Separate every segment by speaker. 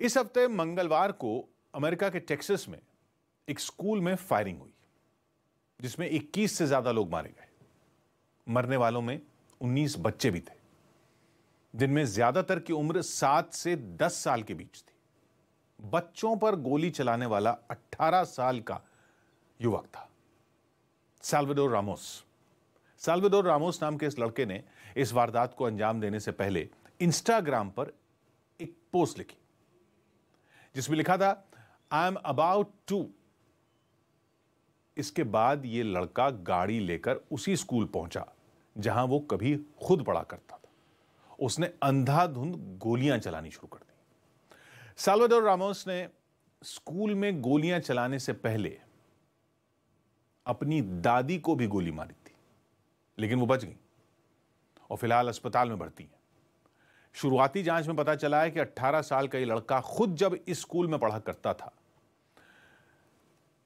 Speaker 1: इस हफ्ते मंगलवार को अमेरिका के टेक्सास में एक स्कूल में फायरिंग हुई जिसमें 21 से ज्यादा लोग मारे गए। मरने वालों में 19 बच्चे भी थे, जिनमें ज्यादातर की उम्र 7 से 10 साल के बीच थी। बच्चों पर गोली चलाने वाला 18 साल का युवक था, साल्वाडोर रामोस नाम के इस लड़के ने इस वारदात को अंजाम देने से पहले इंस्टाग्राम पर एक पोस्ट लिखी जिसमें लिखा था, आई एम अबाउट टू। इसके बाद यह लड़का गाड़ी लेकर उसी स्कूल पहुंचा जहां वो कभी खुद पढ़ा करता था। उसने अंधाधुंध गोलियां चलानी शुरू कर दी। साल्वाडोर रामोस ने स्कूल में गोलियां चलाने से पहले अपनी दादी को भी गोली मारी थी, लेकिन वो बच गई और फिलहाल अस्पताल में भर्ती है। शुरुआती जांच में पता चला है कि 18 साल का ये लड़का खुद जब इस स्कूल में पढ़ा करता था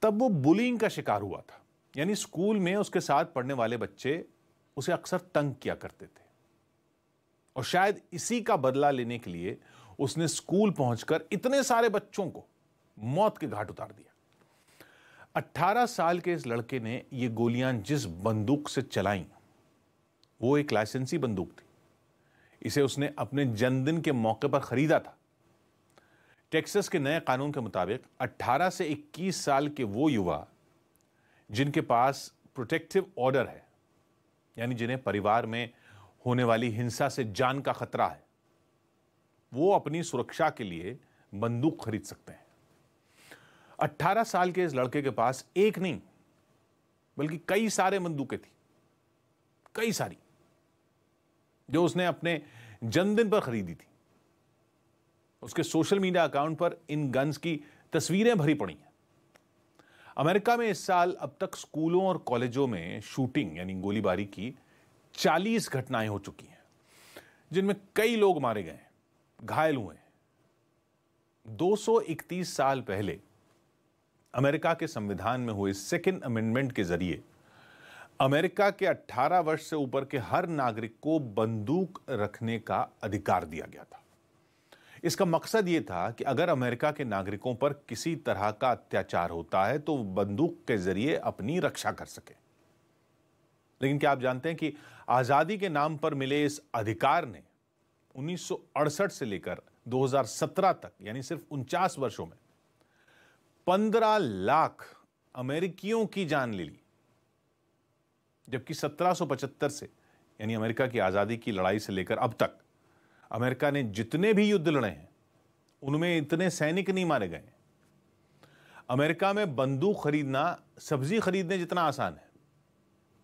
Speaker 1: तब वो बुलिंग का शिकार हुआ था। यानी स्कूल में उसके साथ पढ़ने वाले बच्चे उसे अक्सर तंग किया करते थे और शायद इसी का बदला लेने के लिए उसने स्कूल पहुंचकर इतने सारे बच्चों को मौत के घाट उतार दिया। 18 साल के इस लड़के ने ये गोलियां जिस बंदूक से चलाई वो एक लाइसेंसी बंदूक थी। इसे उसने अपने जन्मदिन के मौके पर खरीदा था। टेक्सास के नए कानून के मुताबिक 18 से 21 साल के वो युवा जिनके पास प्रोटेक्टिव ऑर्डर है, यानी जिन्हें परिवार में होने वाली हिंसा से जान का खतरा है, वो अपनी सुरक्षा के लिए बंदूक खरीद सकते हैं। 18 साल के इस लड़के के पास एक नहीं बल्कि कई सारे बंदूकें थी, कई सारी, जो उसने अपने जन्मदिन पर खरीदी थी। उसके सोशल मीडिया अकाउंट पर इन गन्स की तस्वीरें भरी पड़ी हैं। अमेरिका में इस साल अब तक स्कूलों और कॉलेजों में शूटिंग यानी गोलीबारी की 40 घटनाएं हो चुकी हैं, जिनमें कई लोग मारे गए, घायल हुए। 231 साल पहले अमेरिका के संविधान में हुए सेकेंड अमेंडमेंट के जरिए अमेरिका के 18 वर्ष से ऊपर के हर नागरिक को बंदूक रखने का अधिकार दिया गया था। इसका मकसद यह था कि अगर अमेरिका के नागरिकों पर किसी तरह का अत्याचार होता है तो बंदूक के जरिए अपनी रक्षा कर सके। लेकिन क्या आप जानते हैं कि आजादी के नाम पर मिले इस अधिकार ने 1968 से लेकर 2017 तक यानी सिर्फ 49 वर्षों में 15 लाख अमेरिकियों की जान ले ली, जबकि 1775 से यानी अमेरिका की आजादी की लड़ाई से लेकर अब तक अमेरिका ने जितने भी युद्ध लड़े हैं उनमें इतने सैनिक नहीं मारे गए। अमेरिका में बंदूक खरीदना सब्जी खरीदने जितना आसान है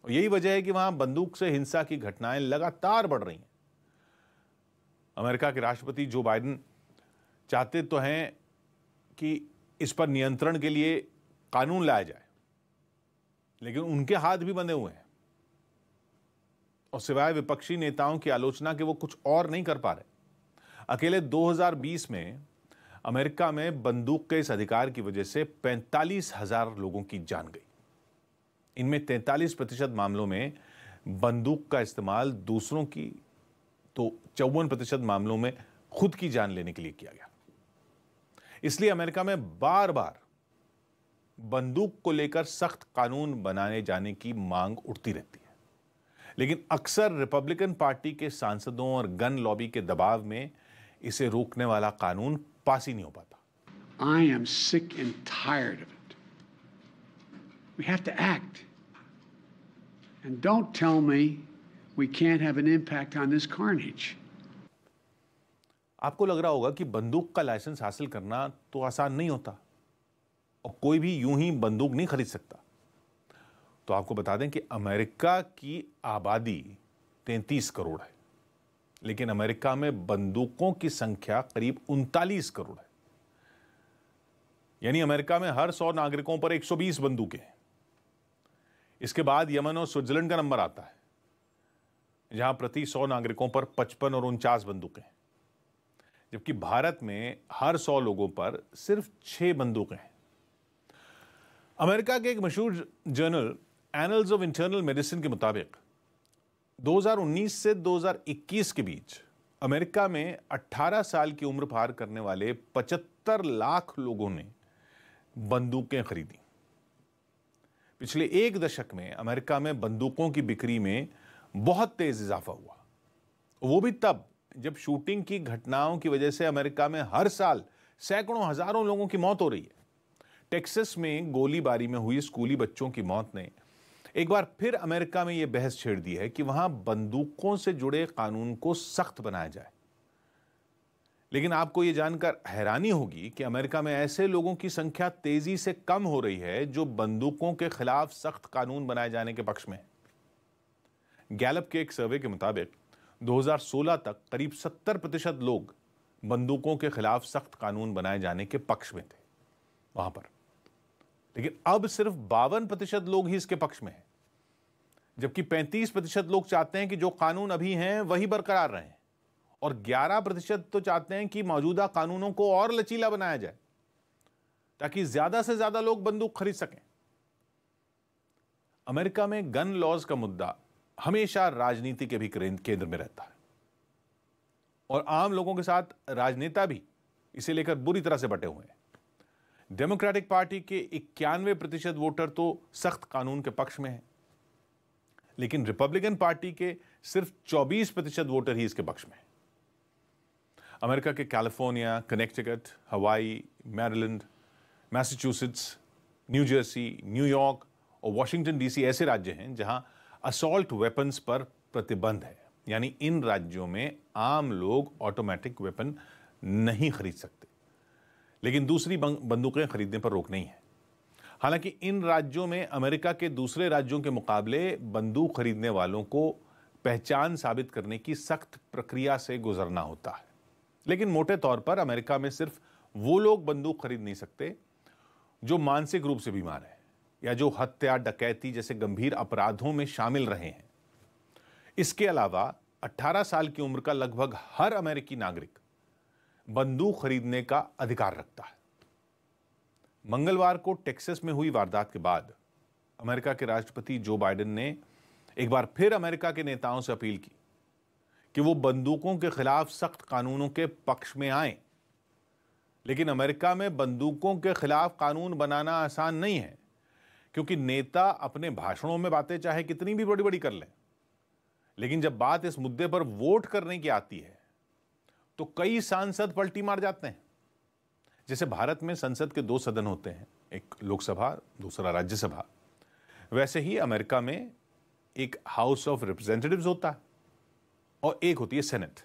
Speaker 1: और यही वजह है कि वहां बंदूक से हिंसा की घटनाएं लगातार बढ़ रही हैं। अमेरिका के राष्ट्रपति जो बाइडेन चाहते तो हैं कि इस पर नियंत्रण के लिए कानून लाया जाए, लेकिन उनके हाथ भी बंधे हुए हैं और सिवाय विपक्षी नेताओं की आलोचना के वो कुछ और नहीं कर पा रहे। अकेले 2020 में अमेरिका में बंदूक के इस अधिकार की वजह से 45,000 लोगों की जान गई। इनमें 43% मामलों में बंदूक का इस्तेमाल दूसरों की, तो 54% मामलों में खुद की जान लेने के लिए किया गया। इसलिए अमेरिका में बार बार बंदूक को लेकर सख्त कानून बनाए जाने की मांग उठती रहती है, लेकिन अक्सर रिपब्लिकन पार्टी के सांसदों और गन लॉबी के दबाव में इसे रोकने वाला कानून पास ही नहीं हो पाता।
Speaker 2: I am sick and tired of it. We have to act. And don't tell me we can't have an impact on this carnage.
Speaker 1: आपको लग रहा होगा कि बंदूक का लाइसेंस हासिल करना तो आसान नहीं होता और कोई भी यूं ही बंदूक नहीं खरीद सकता। तो आपको बता दें कि अमेरिका की आबादी 33 करोड़ है, लेकिन अमेरिका में बंदूकों की संख्या करीब 39 करोड़ है। यानी अमेरिका में हर 100 नागरिकों पर 120 बंदूकें हैं। इसके बाद यमन और स्विट्जरलैंड का नंबर आता है, जहां प्रति 100 नागरिकों पर 55 और 49 बंदूकें हैं, जबकि भारत में हर 100 लोगों पर सिर्फ 6 बंदूकें हैं। अमेरिका के एक मशहूर journal annuls of internal medicine के मुताबिक 2019 से 2021 के बीच अमेरिका में 18 साल की उम्र पार करने वाले 75 लाख लोगों ने बंदूकें खरीदी। पिछले एक दशक में अमेरिका में बंदूकों की बिक्री में बहुत तेज इजाफा हुआ, वो भी तब जब शूटिंग की घटनाओं की वजह से अमेरिका में हर साल सैकड़ों हजारों लोगों की मौत हो रही है। टेक्सास में गोलीबारी में हुई स्कूली बच्चों की मौत ने एक बार फिर अमेरिका में यह बहस छेड़ दी है कि वहां बंदूकों से जुड़े कानून को सख्त बनाया जाए। लेकिन आपको यह जानकर हैरानी होगी कि अमेरिका में ऐसे लोगों की संख्या तेजी से कम हो रही है जो बंदूकों के खिलाफ सख्त कानून बनाए जाने के पक्ष में है। गैलप के एक सर्वे के मुताबिक 2016 तक करीब 70% लोग बंदूकों के खिलाफ सख्त कानून बनाए जाने के पक्ष में थे वहां पर, लेकिन अब सिर्फ 52% लोग ही इसके पक्ष में हैं, जबकि 35% लोग चाहते हैं कि जो कानून अभी हैं वही बरकरार रहें और 11% तो चाहते हैं कि मौजूदा कानूनों को और लचीला बनाया जाए ताकि ज्यादा से ज्यादा लोग बंदूक खरीद सकें। अमेरिका में गन लॉज का मुद्दा हमेशा राजनीति के भी केंद्र में रहता है और आम लोगों के साथ राजनेता भी इसे लेकर बुरी तरह से बटे हुए हैं। डेमोक्रेटिक पार्टी के 91% वोटर तो सख्त कानून के पक्ष में हैं, लेकिन रिपब्लिकन पार्टी के सिर्फ 24% वोटर ही इसके पक्ष में हैं। अमेरिका के कैलिफोर्निया, कनेक्टिकट, हवाई, Maryland, Massachusetts, new Jersey, New York और वॉशिंगटन डीसी ऐसे राज्य हैं जहां असॉल्ट वेपन्स पर प्रतिबंध है, यानी इन राज्यों में आम लोग ऑटोमेटिक वेपन नहीं खरीद सकते, लेकिन दूसरी बंदूकें खरीदने पर रोक नहीं है। हालांकि इन राज्यों में अमेरिका के दूसरे राज्यों के मुकाबले बंदूक खरीदने वालों को पहचान साबित करने की सख्त प्रक्रिया से गुजरना होता है। लेकिन मोटे तौर पर अमेरिका में सिर्फ वो लोग बंदूक खरीद नहीं सकते जो मानसिक रूप से बीमार हैं या जो हत्या, डकैती जैसे गंभीर अपराधों में शामिल रहे हैं। इसके अलावा 18 साल की उम्र का लगभग हर अमेरिकी नागरिक बंदूक खरीदने का अधिकार रखता है। मंगलवार को टेक्सास में हुई वारदात के बाद अमेरिका के राष्ट्रपति जो बाइडेन ने एक बार फिर अमेरिका के नेताओं से अपील की कि वो बंदूकों के खिलाफ सख्त कानूनों के पक्ष में आए। लेकिन अमेरिका में बंदूकों के खिलाफ कानून बनाना आसान नहीं है, क्योंकि नेता अपने भाषणों में बातें चाहे कितनी भी बड़ी बड़ी कर लें, लेकिन जब बात इस मुद्दे पर वोट करने की आती है तो कई सांसद पलटी मार जाते हैं। जैसे भारत में संसद के 2 सदन होते हैं, एक लोकसभा, दूसरा राज्यसभा, वैसे ही अमेरिका में एक हाउस ऑफ रिप्रेजेंटेटिव्स होता है और एक होती है सेनेट।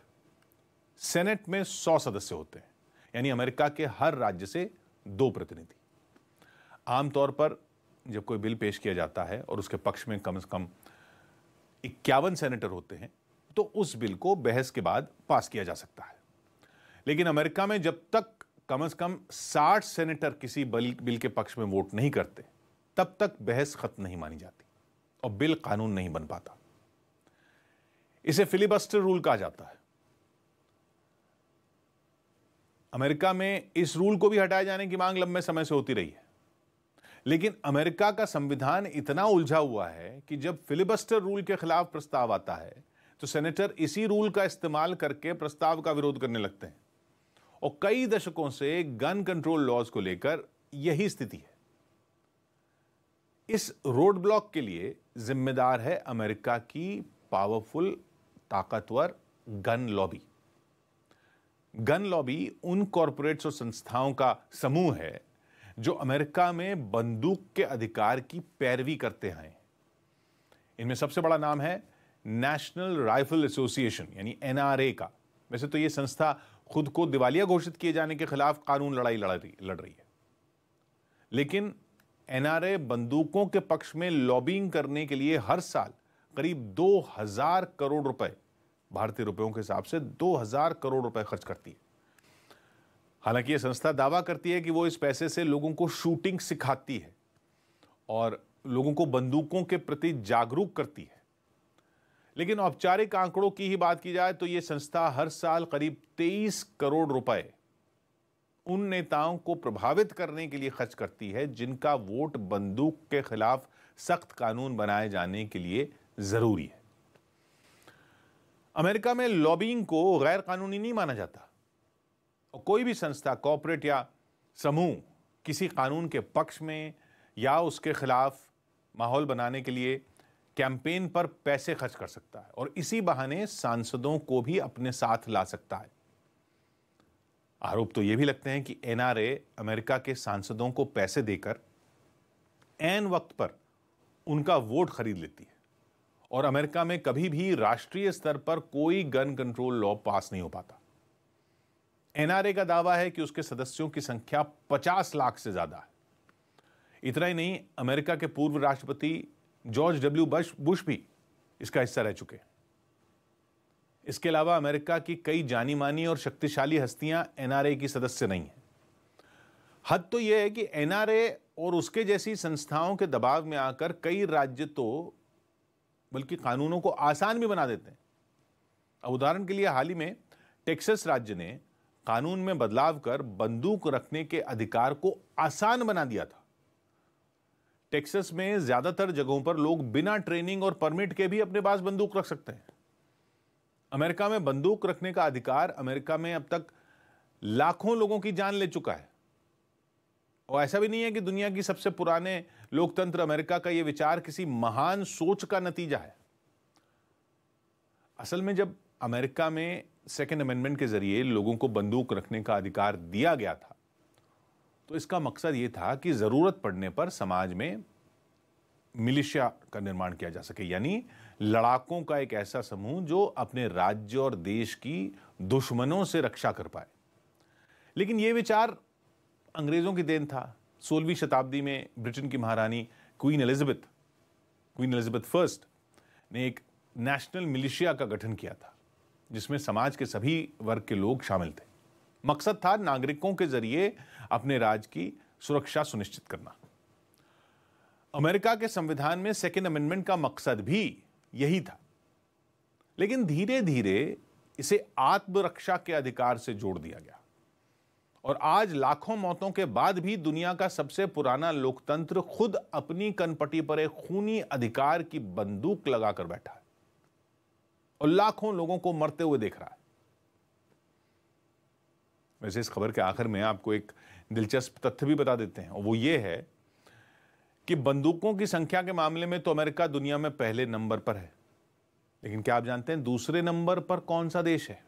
Speaker 1: सेनेट में 100 सदस्य होते हैं, यानी अमेरिका के हर राज्य से 2 प्रतिनिधि। आमतौर पर जब कोई बिल पेश किया जाता है और उसके पक्ष में कम से कम 51 सेनेटर होते हैं तो उस बिल को बहस के बाद पास किया जा सकता है। लेकिन अमेरिका में जब तक कम से कम 60 सेनेटर किसी बिल के पक्ष में वोट नहीं करते, तब तक बहस खत्म नहीं मानी जाती और बिल कानून नहीं बन पाता। इसे फिलिबस्टर रूल कहा जाता है। अमेरिका में इस रूल को भी हटाए जाने की मांग लंबे समय से होती रही है, लेकिन अमेरिका का संविधान इतना उलझा हुआ है कि जब फिलिबस्टर रूल के खिलाफ प्रस्ताव आता है तो सेनेटर इसी रूल का इस्तेमाल करके प्रस्ताव का विरोध करने लगते हैं और कई दशकों से गन कंट्रोल लॉज को लेकर यही स्थिति है। इस रोड ब्लॉक के लिए जिम्मेदार है अमेरिका की पावरफुल, ताकतवर गन लॉबी। गन लॉबी उन कॉरपोरेट्स और संस्थाओं का समूह है जो अमेरिका में बंदूक के अधिकार की पैरवी करते हैं। इनमें सबसे बड़ा नाम है नेशनल राइफल एसोसिएशन, यानी NRA का। वैसे तो यह संस्था खुद को दिवालिया घोषित किए जाने के खिलाफ कानून लड़ रही है, लेकिन NRA बंदूकों के पक्ष में लॉबिंग करने के लिए हर साल करीब 2000 करोड़ रुपए, भारतीय रुपयों के हिसाब से 2000 करोड़ रुपए खर्च करती है। हालांकि यह संस्था दावा करती है कि वो इस पैसे से लोगों को शूटिंग सिखाती है और लोगों को बंदूकों के प्रति जागरूक करती है, लेकिन औपचारिक आंकड़ों की ही बात की जाए तो यह संस्था हर साल करीब 23 करोड़ रुपए उन नेताओं को प्रभावित करने के लिए खर्च करती है जिनका वोट बंदूक के खिलाफ सख्त कानून बनाए जाने के लिए जरूरी है। अमेरिका में लॉबिंग को गैर कानूनी नहीं माना जाता और कोई भी संस्था, कॉर्पोरेट या समूह किसी कानून के पक्ष में या उसके खिलाफ माहौल बनाने के लिए कैंपेन पर पैसे खर्च कर सकता है और इसी बहाने सांसदों को भी अपने साथ ला सकता है। आरोप तो यह भी लगते हैं कि एनआरए अमेरिका के सांसदों को पैसे देकर ऐन वक्त पर उनका वोट खरीद लेती है और अमेरिका में कभी भी राष्ट्रीय स्तर पर कोई गन कंट्रोल लॉ पास नहीं हो पाता। एनआरए का दावा है कि उसके सदस्यों की संख्या 50 लाख से ज्यादा है। इतना ही नहीं, अमेरिका के पूर्व राष्ट्रपति जॉर्ज डब्ल्यू बुश भी इसका हिस्सा रह चुके हैं। इसके अलावा अमेरिका की कई जानी मानी और शक्तिशाली हस्तियां एनआरए की सदस्य नहीं हैं। हद तो यह है कि एनआरए और उसके जैसी संस्थाओं के दबाव में आकर कई राज्य तो बल्कि कानूनों को आसान भी बना देते हैं। अब उदाहरण के लिए हाल ही में टेक्सास राज्य ने कानून में बदलाव कर बंदूक रखने के अधिकार को आसान बना दिया था। टेक्सास में ज्यादातर जगहों पर लोग बिना ट्रेनिंग और परमिट के भी अपने पास बंदूक रख सकते हैं। अमेरिका में बंदूक रखने का अधिकार अमेरिका में अब तक लाखों लोगों की जान ले चुका है और ऐसा भी नहीं है कि दुनिया की सबसे पुराने लोकतंत्र अमेरिका का यह विचार किसी महान सोच का नतीजा है। असल में जब अमेरिका में सेकेंड अमेंडमेंट के जरिए लोगों को बंदूक रखने का अधिकार दिया गया था तो इसका मकसद यह था कि जरूरत पड़ने पर समाज में मिलिशिया का निर्माण किया जा सके, यानी लड़ाकों का एक ऐसा समूह जो अपने राज्य और देश की दुश्मनों से रक्षा कर पाए। लेकिन यह विचार अंग्रेजों की देन था। 16वीं शताब्दी में ब्रिटेन की महारानी क्वीन एलिजाबेथ फर्स्ट ने एक नेशनल मिलिशिया का गठन किया था जिसमें समाज के सभी वर्ग के लोग शामिल थे। मकसद था नागरिकों के जरिए अपने राज्य की सुरक्षा सुनिश्चित करना। अमेरिका के संविधान में सेकेंड अमेंडमेंट का मकसद भी यही था, लेकिन धीरे धीरे इसे आत्मरक्षा के अधिकार से जोड़ दिया गया और आज लाखों मौतों के बाद भी दुनिया का सबसे पुराना लोकतंत्र खुद अपनी कनपटी पर एक खूनी अधिकार की बंदूक लगाकर बैठा है और लाखों लोगों को मरते हुए देख रहा है। वैसे इस खबर के आखिर में आपको एक दिलचस्प तथ्य भी बता देते हैं और वो ये है कि बंदूकों की संख्या के मामले में तो अमेरिका दुनिया में पहले नंबर पर है, लेकिन क्या आप जानते हैं दूसरे नंबर पर कौन सा देश है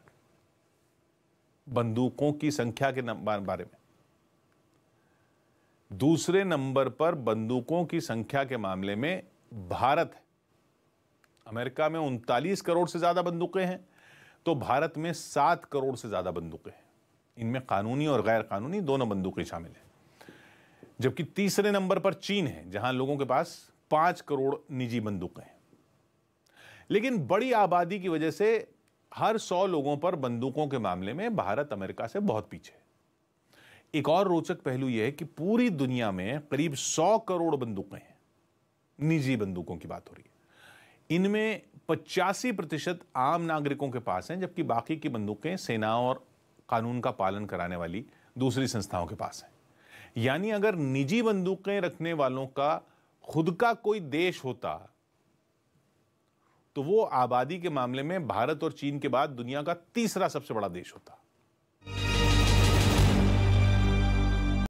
Speaker 1: बंदूकों की संख्या के बारे में? दूसरे नंबर पर बंदूकों की संख्या के मामले में भारत है। अमेरिका में 39 करोड़ से ज्यादा बंदूकें हैं तो भारत में 7 करोड़ से ज्यादा बंदूकें हैं। इनमें कानूनी और गैर कानूनी दोनों बंदूकें शामिल हैं। जबकि तीसरे नंबर पर चीन है जहां लोगों के पास 5 करोड़ निजी बंदूकें हैं। लेकिन बड़ी आबादी की वजह से हर 100 लोगों पर बंदूकों के मामले में भारत अमेरिका से बहुत पीछे है। एक और रोचक पहलू यह है कि पूरी दुनिया में करीब 100 करोड़ बंदूकें हैं। निजी बंदूकों की बात हो रही है। इनमें 85% आम नागरिकों के पास हैं, जबकि बाकी की बंदूकें सेना और कानून का पालन कराने वाली दूसरी संस्थाओं के पास हैं। यानी अगर निजी बंदूकें रखने वालों का खुद का कोई देश होता तो वो आबादी के मामले में भारत और चीन के बाद दुनिया का तीसरा सबसे बड़ा देश होता।